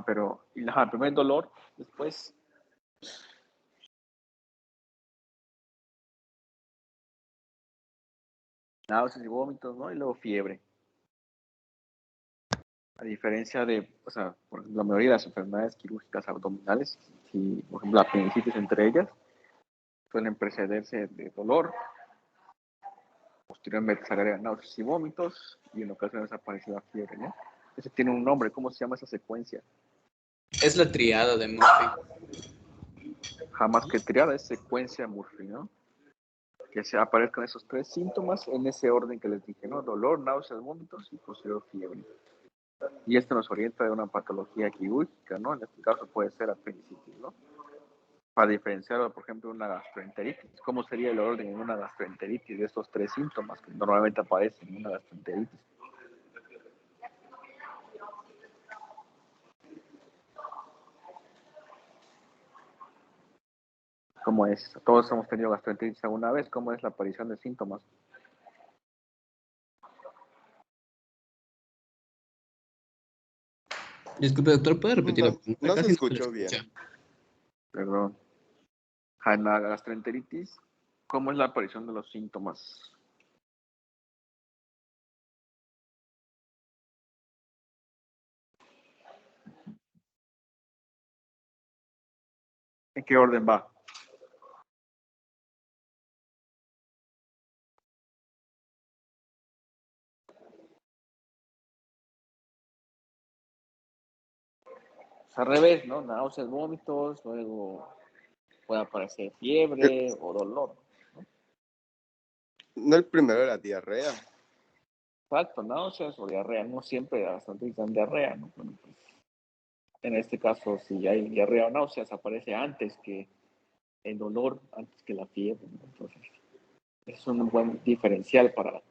Pero primero el dolor, después náuseas y vómitos, ¿no? Y luego fiebre. A diferencia de, o sea, por ejemplo, la mayoría de las enfermedades quirúrgicas abdominales, y por ejemplo la apendicitis entre ellas, suelen precederse de dolor, posteriormente se agregan náuseas y vómitos, y en ocasiones aparece la fiebre, ¿no? Ese tiene un nombre. ¿Cómo se llama esa secuencia? Es la triada de Murphy. Jamás que triada, es secuencia Murphy, ¿no? Que se aparezcan esos 3 síntomas en ese orden que les dije, ¿no? Dolor, náuseas, vómitos y posterior fiebre. Y esto nos orienta de una patología quirúrgica, ¿no? En este caso puede ser apendicitis, ¿no? Para diferenciarlo, por ejemplo, de una gastroenteritis. ¿Cómo sería el orden en una gastroenteritis de estos 3 síntomas que normalmente aparecen en una gastroenteritis? ¿Cómo es? Todos hemos tenido gastroenteritis alguna vez. ¿Cómo es la aparición de síntomas? Disculpe, doctor, ¿puede repetir la pregunta? No se Casi escuchó la bien. escuché. Perdón. En la gastroenteritis, ¿cómo es la aparición de los síntomas? ¿En qué orden va? Es al revés, ¿no? Náuseas, vómitos, luego puede aparecer fiebre o dolor. No, el primero era diarrea. Exacto, náuseas o diarrea. No siempre la gastroenteritis dan diarrea, ¿no? Bueno, pues, en este caso, si hay diarrea o náuseas, aparece antes que el dolor, antes que la fiebre, ¿no? Entonces, es un buen diferencial para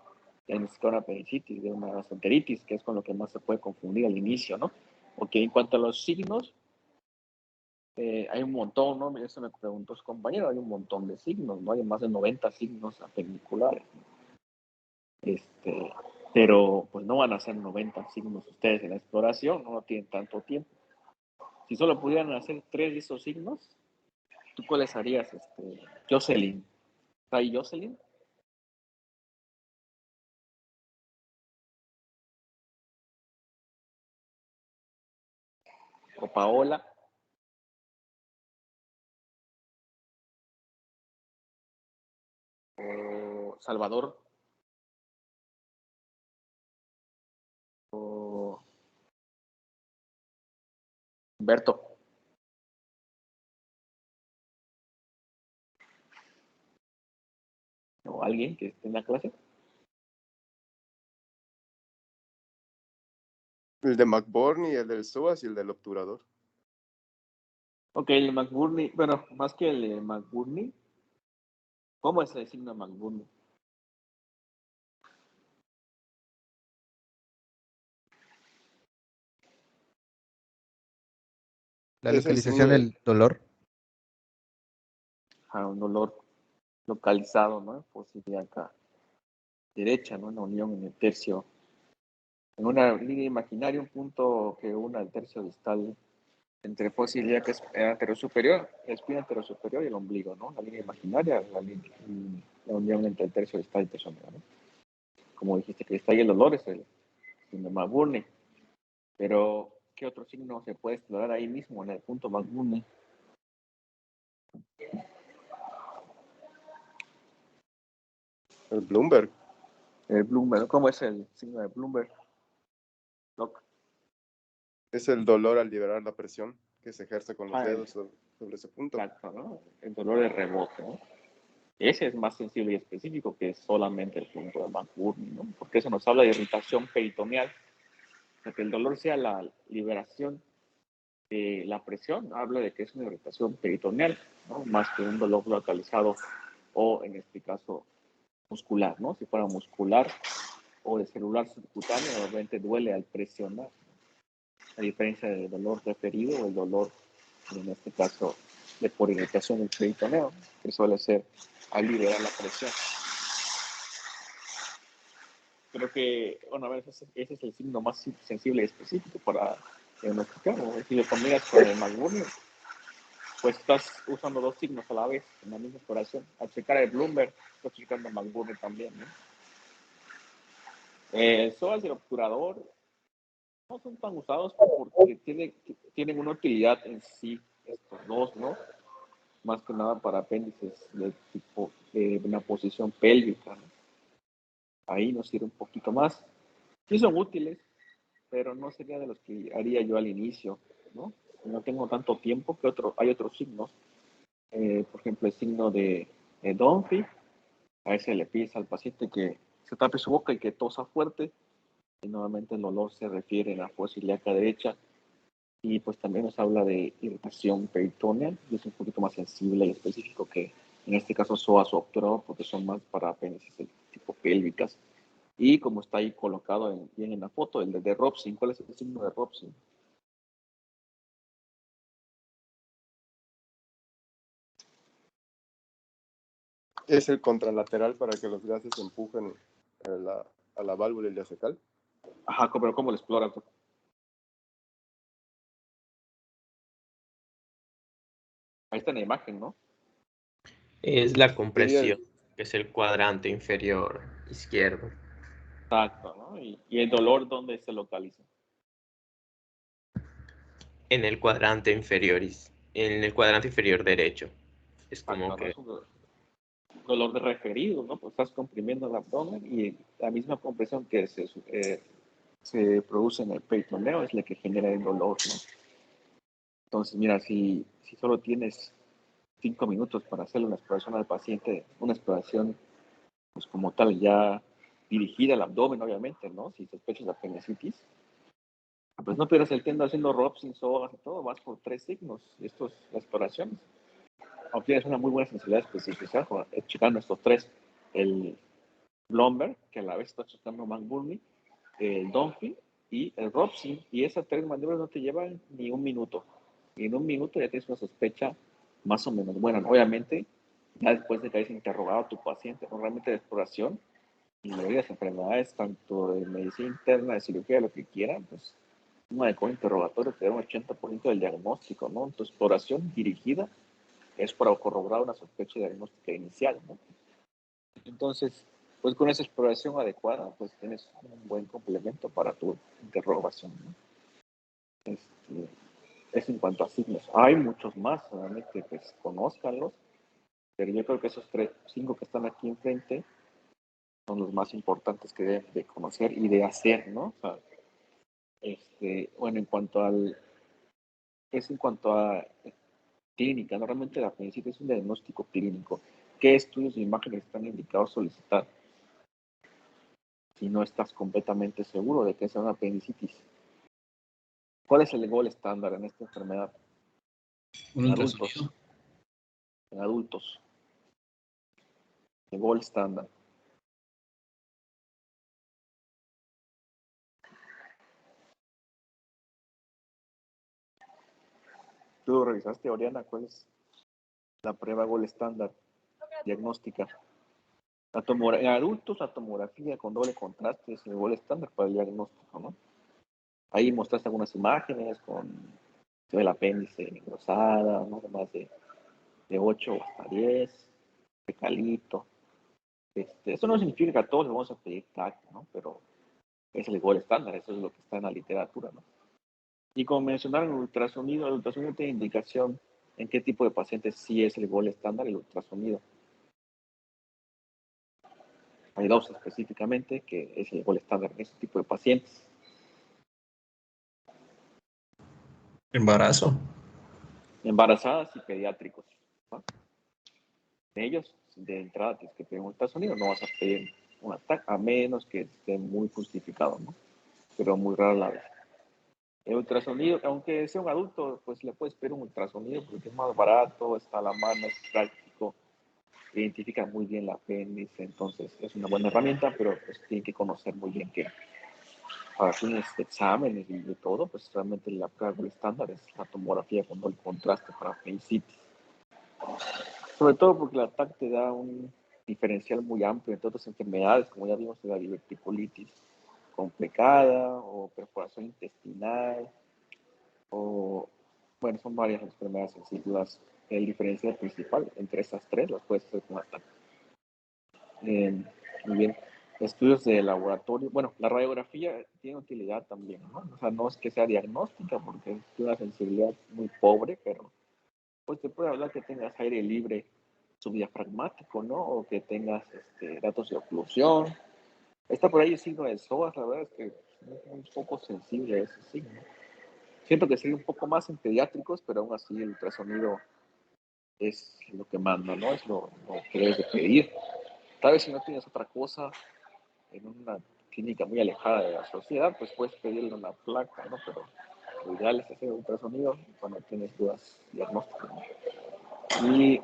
diagnosticar una apendicitis de una gastroenteritis, que es con lo que más se puede confundir al inicio, ¿no? Porque en cuanto a los signos, hay un montón, ¿no? Eso me preguntó su compañero, hay un montón de signos, ¿no? Hay más de 90 signos apendiculares, ¿no? Pero pues no van a ser 90 signos ustedes en la exploración, no tienen tanto tiempo. Si solo pudieran hacer 3 de esos signos, ¿tú cuáles harías, Jocelyn? ¿Está ahí Jocelyn? ¿O Paola? ¿O Salvador? ¿O Berto. ¿O alguien que esté en la clase? El de McBurney, el del SOAS y el del obturador. Ok, el McBurney, bueno, más que el McBurney, ¿cómo es el signo de McBurney? La Es el localización signo de... del dolor. A un dolor localizado, ¿no? Pues sería acá, derecha, ¿no? En la unión en el tercio, en una línea imaginaria, un punto que une al tercio distal entre fosa ilíaca anterior superior, la espina anterior superior y el ombligo, ¿no? La línea imaginaria, la unión entre el tercio distal y el tercio medio, ¿no? Como dijiste, que está ahí el dolor, es el signo McBurney. Pero, ¿qué otro signo se puede explorar ahí mismo, en el punto McBurney? El Bloomberg. El Bloomberg, ¿cómo es el signo de Bloomberg? Doc. Es el dolor al liberar la presión que se ejerce con los Ah, dedos sobre ese punto. Exacto, ¿no? El dolor de rebote, ¿no? Ese es más sensible y específico que solamente el punto de McBurney, ¿no? Porque eso nos habla de irritación peritoneal. O sea, que el dolor sea la liberación de la presión, habla de que es una irritación peritoneal, ¿no? Más que un dolor localizado o, en este caso, muscular, ¿no? Si fuera muscular o de celular subcutáneo, obviamente duele al presionar, a diferencia del dolor referido o el dolor, en este caso, de por irritación del peritoneo, que suele ser al liberar la presión. Creo que, bueno, a ver, ese es el signo más sensible y específico para diagnosticar, ¿no? Si lo combinas con el McBurney, pues estás usando dos signos a la vez en la misma exploración. Al checar el Bloomberg, estás checando el McBurney también, ¿no? El psoas y el obturador no son tan usados porque tienen una utilidad en sí, estos dos, ¿no? Más que nada para apéndices de tipo de una posición pélvica, ¿no? Ahí nos sirve un poquito más. Sí son útiles, pero no sería de los que haría yo al inicio, ¿no? No tengo tanto tiempo que hay otros signos. Por ejemplo, el signo de Dunphy, a ese le pides al paciente que se tape su boca y que tosa fuerte, y nuevamente el dolor se refiere a la fosa ilíaca derecha, y pues también nos habla de irritación peritoneal, y es un poquito más sensible y específico que en este caso psoas o obturador, porque son más para apéndices de tipo pélvicas. Y como está ahí colocado bien en la foto, el de Robson, ¿cuál es el signo de Robson? Es el contralateral para que los gases empujen a la válvula ileocecal. Ajá, pero ¿cómo lo exploras? Ahí está en la imagen, ¿no? Es la Sería compresión, que es el cuadrante inferior izquierdo. Exacto, ¿no? Y el dolor, ¿dónde se localiza? En el cuadrante inferior, en el cuadrante inferior derecho. Es como Exacto, ¿no? que Es un dolor de referido, ¿no? Pues estás comprimiendo el abdomen y la misma compresión que se produce en el peritoneo es la que genera el dolor, ¿no? Entonces, mira, si solo tienes 5 minutos para hacerle una exploración al paciente, una exploración, pues como tal, ya dirigida al abdomen, obviamente, ¿no? Si sospechas apendicitis, pues no pierdas el tiempo haciendo Robson, psoas y todo, vas por 3 signos, las exploraciones. Obtienes una muy buena sensibilidad específica, checando estos tres, el Blomberg, que a la vez está checando McBurney, el Dunphy y el Robson, y esas tres maniobras no te llevan ni un minuto. Y en un minuto ya tienes una sospecha más o menos buena. Obviamente, ya después de que hayas interrogado a tu paciente, ¿no? Realmente de exploración, y varias enfermedades, tanto de medicina interna, de cirugía, lo que quieran, pues un adecuado interrogatorio te da un 80% del diagnóstico, ¿no? Tu exploración dirigida es para corroborar una sospecha diagnóstica inicial, ¿no? Entonces, pues con esa exploración adecuada, pues tienes un buen complemento para tu interrogación, ¿no? Es en cuanto a signos. Hay muchos más, solamente pues conózcanlos, pero yo creo que esos 5 que están aquí enfrente son los más importantes que deben de conocer y de hacer, ¿no? O sea, bueno, en cuanto al es en cuanto a clínica. Normalmente la apendicitis es un diagnóstico clínico. ¿Qué estudios de imágenes están indicados solicitar? Si no estás completamente seguro de que sea una apendicitis. ¿Cuál es el gol estándar en esta enfermedad? Un En ultrasonido. adultos. En adultos. El gol estándar. ¿Tú revisaste, Oriana, cuál es la prueba gol estándar diagnóstica? En adultos, la tomografía con doble contraste es el gol estándar para el diagnóstico, ¿no? Ahí mostraste algunas imágenes con el apéndice engrosada, ¿no? Más de 8 hasta 10, fecalito. Eso no significa que a todos les vamos a pedir TAC, ¿no? Pero es el gol estándar, eso es lo que está en la literatura, ¿no? Y como mencionaron, el ultrasonido tiene indicación en qué tipo de pacientes sí es el gol estándar el ultrasonido. Hay dos específicamente que es el gol estándar en ese tipo de pacientes. Embarazo. Embarazadas y pediátricos, ¿no? Ellos, de entrada, tienes que pedir un ultrasonido, no vas a pedir un TAC, a menos que esté muy justificado, ¿no? Pero muy raro la vez. El ultrasonido, aunque sea un adulto, pues le puedes pedir un ultrasonido porque es más barato, está a la mano, es práctico, identifica muy bien la apéndice, entonces es una buena herramienta, pero pues tiene que conocer muy bien que para fines de exámenes y de todo, pues realmente la prueba estándar es la tomografía con doble contraste para apendicitis. Sobre todo porque el TAC te da un diferencial muy amplio entre otras enfermedades, como ya vimos, la diverticulitis complicada o perforación intestinal, o, bueno, son varias enfermedades sensibles. El diferencial principal entre esas tres las puedes hacer con TAC. Muy bien. Estudios de laboratorio. Bueno, la radiografía tiene utilidad también, ¿no? O sea, no es que sea diagnóstica porque es una sensibilidad muy pobre, pero pues te puede hablar que tengas aire libre subdiafragmático, ¿no? O que tengas datos de oclusión. Está por ahí el signo de psoas, la verdad es que es un poco sensible a ese signo. Siento que sería un poco más en pediátricos, pero aún así el ultrasonido es lo que manda, ¿no? Es lo que debes de pedir. Tal vez si no tienes otra cosa en una clínica muy alejada de la sociedad, pues puedes pedirle una placa, ¿no? Pero lo ideal es hacer un ultrasonido cuando tienes dudas diagnósticas, ¿no? Y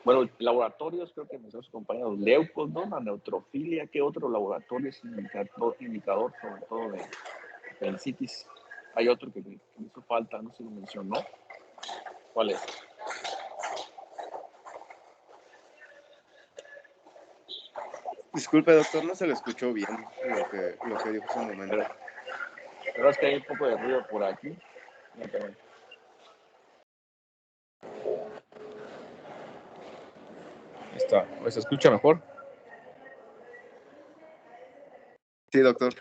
bueno, laboratorios, creo que nuestros compañeros leucos, ¿no? La neutrofilia, ¿qué otro laboratorio es indicador sobre todo de apendicitis? Hay otro que me hizo falta, no sé si lo mencionó. ¿Cuál es? Disculpe, doctor, no se le escuchó bien lo que dijo hace un momento. Pero es que hay un poco de ruido por aquí. Ahí está. ¿Se escucha mejor? Sí, doctor.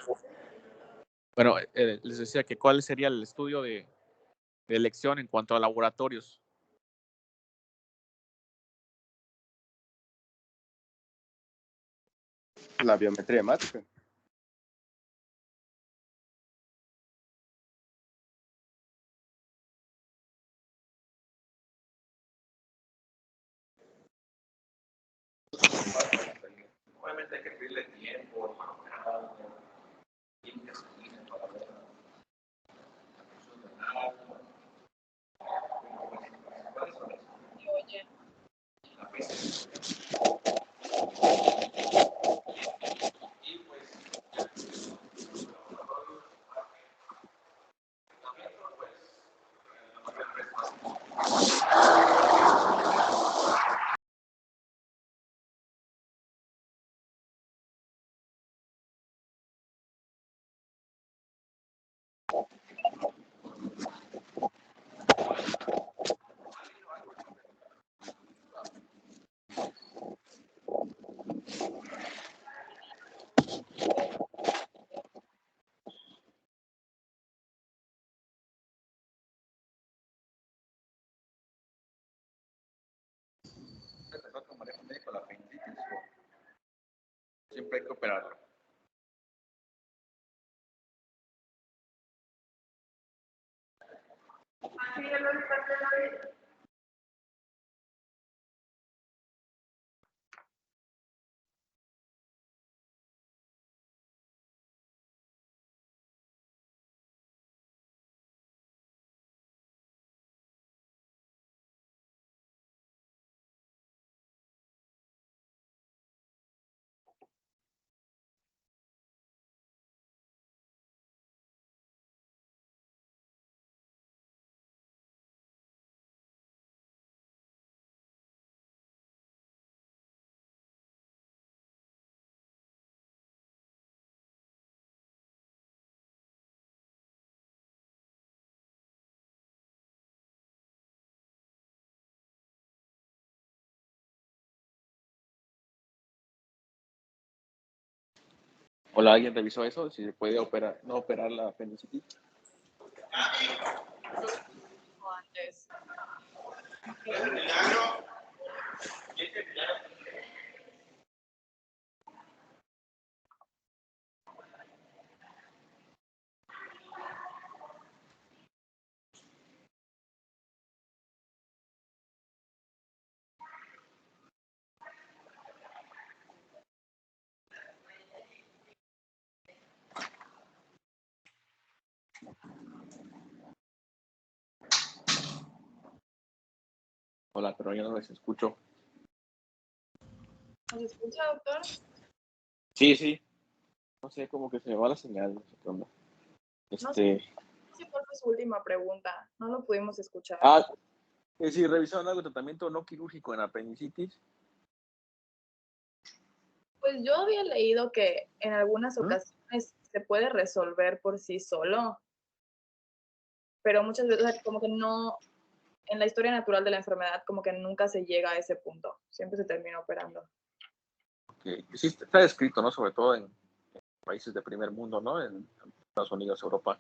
Bueno, les decía que cuál sería el estudio de elección en cuanto a laboratorios. La biometría hemática. Obviamente hay que pedirle tiempo, químicas para ver la función renal. Y pues se trata de manejo médico la apendicitis o siempre hay que operarlo. Hola, ¿alguien revisó eso? Si se puede operar, no operar la apendicitis. Antes. Hola, pero yo no les escucho. ¿Nos escucha, doctor? Sí, sí. No sé, como que se me va la señal. No sé qué onda. Sí, ¿cuál fue su última pregunta? No lo pudimos escuchar. Si revisaron algo de tratamiento no quirúrgico en apendicitis. Pues yo había leído que en algunas ocasiones se puede resolver por sí solo, pero muchas veces como que no, en la historia natural de la enfermedad como que nunca se llega a ese punto, siempre se termina operando. Que sí está descrito, ¿no? Sobre todo en países de primer mundo, ¿no? En Estados Unidos, Europa,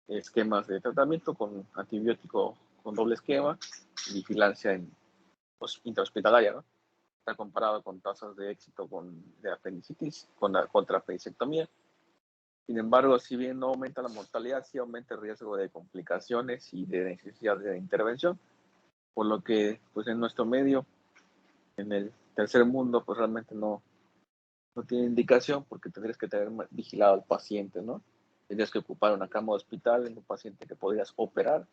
esquemas de tratamiento con antibiótico con doble esquema y vigilancia intrahospitalaria, ¿no? Está comparado con tasas de éxito de apendicitis, con la contraapendicectomía. Sin embargo, si bien no aumenta la mortalidad, sí aumenta el riesgo de complicaciones y de necesidad de intervención, por lo que pues en nuestro medio, en el tercer mundo, pues realmente no tiene indicación porque tendrías que tener vigilado al paciente, ¿no? Tendrías que ocupar una cama de hospital en un paciente que podrías operar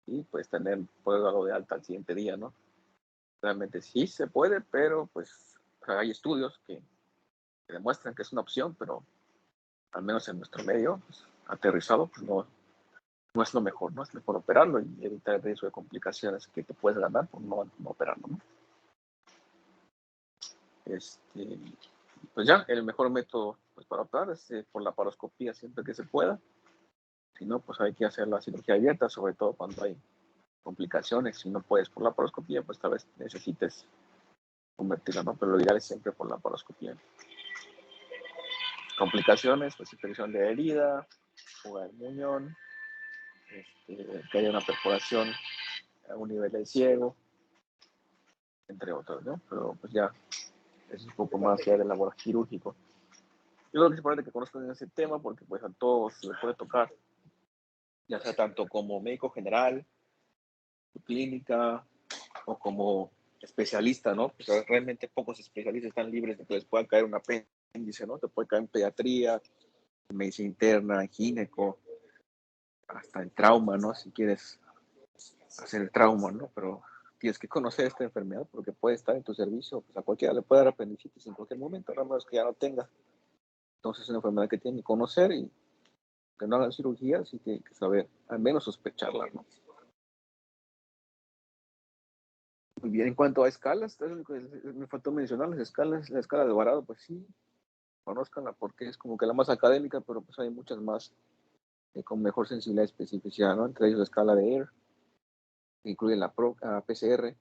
y pues poder darlo de alta al siguiente día, ¿no? Realmente sí se puede, pero pues hay estudios que demuestran que es una opción, pero al menos en nuestro medio, pues, aterrizado, pues no es lo mejor, ¿no? Es mejor operarlo y evitar el riesgo de complicaciones que te puedes ganar por no operarlo, ¿no? Pues ya, el mejor método pues, para operar es por la paroscopía siempre que se pueda. Si no, pues hay que hacer la cirugía abierta, sobre todo cuando hay complicaciones. Si no puedes por la paroscopía, pues tal vez necesites convertirla, ¿no? Pero lo ideal es siempre por la paroscopía. Complicaciones, pues infección de herida, fuga del muñón, que haya una perforación a un nivel del ciego, entre otros, ¿no? Pero pues ya es un poco más allá del labor quirúrgico. Yo creo que es importante que conozcan ese tema porque pues a todos se les puede tocar, ya sea tanto como médico general, clínica o como especialista, ¿no? Pues realmente pocos especialistas están libres de que les pueda caer un apéndice, ¿no? Te puede caer en pediatría, en medicina interna, en gineco, hasta en trauma, ¿no? Si quieres hacer el trauma, ¿no? Pero tienes que conocer esta enfermedad porque puede estar en tu servicio, pues a cualquiera le puede dar apendicitis en cualquier momento, nada más que ya no tenga. Entonces es una enfermedad que tienen que conocer y que no hagan cirugías y que saber, al menos sospecharla, ¿no? Muy bien, en cuanto a escalas, me faltó mencionar las escalas, la escala de Alvarado, pues sí, conózcanla porque es como que la más académica, pero pues hay muchas más con mejor sensibilidad y especificidad, ¿no? Entre ellos la escala de Air, que incluye la PCR,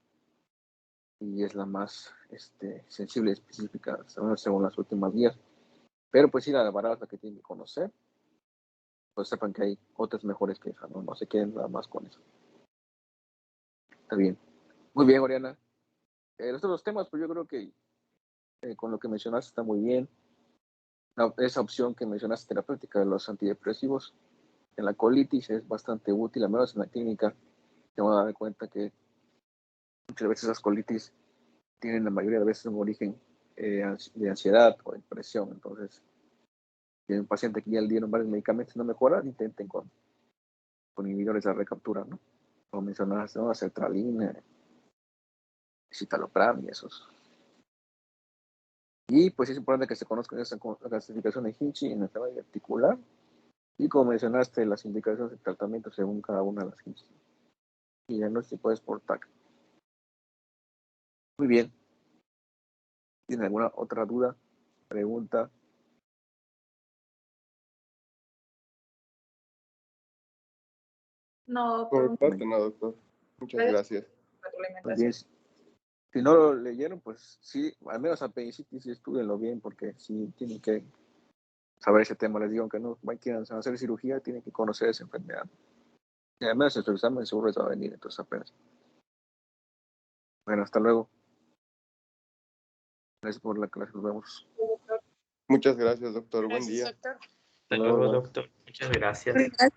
y es la más sensible y específica, según las últimas guías. Pero pues sí, la de Alvarado es la que tienen que conocer, pues sepan que hay otras mejores que esa, ¿no? No se queden nada más con eso. Está bien. Muy bien, Oriana. Los otros temas, pues yo creo que con lo que mencionaste está muy bien. Esa opción que mencionaste terapéutica de los antidepresivos, en la colitis es bastante útil, al menos en la clínica. Te van a dar cuenta que muchas veces las colitis tienen la mayoría de veces un origen de ansiedad o depresión. Entonces, si hay un paciente que ya le dieron varios medicamentos y no mejora, intenten con inhibidores de la recaptura, ¿no? Como mencionaste, ¿no? Sertralina, citalopram y esos. Y pues es importante que se conozca esa clasificación de Hinchi en la enfermedad articular. Y como mencionaste, las indicaciones de tratamiento según cada una de las Hinchi. Y diagnóstico es por TAC. Muy bien. ¿Tiene alguna otra duda, pregunta? No, Por por mi parte, no, doctor. Muchas gracias. Muy retroalimentación. bien. Si no lo leyeron, pues sí, al menos apendicitis sí estudienlo bien, porque sí tienen que saber ese tema. Les digo, aunque no quieran hacer cirugía, tienen que conocer esa enfermedad. Y además, en su examen seguro les va a venir, entonces apenas. Bueno, hasta luego. Gracias por la clase, nos vemos. Muchas gracias, doctor. Buen Gracias, día. doctor. Hasta luego, doctor. Muchas gracias. Gracias.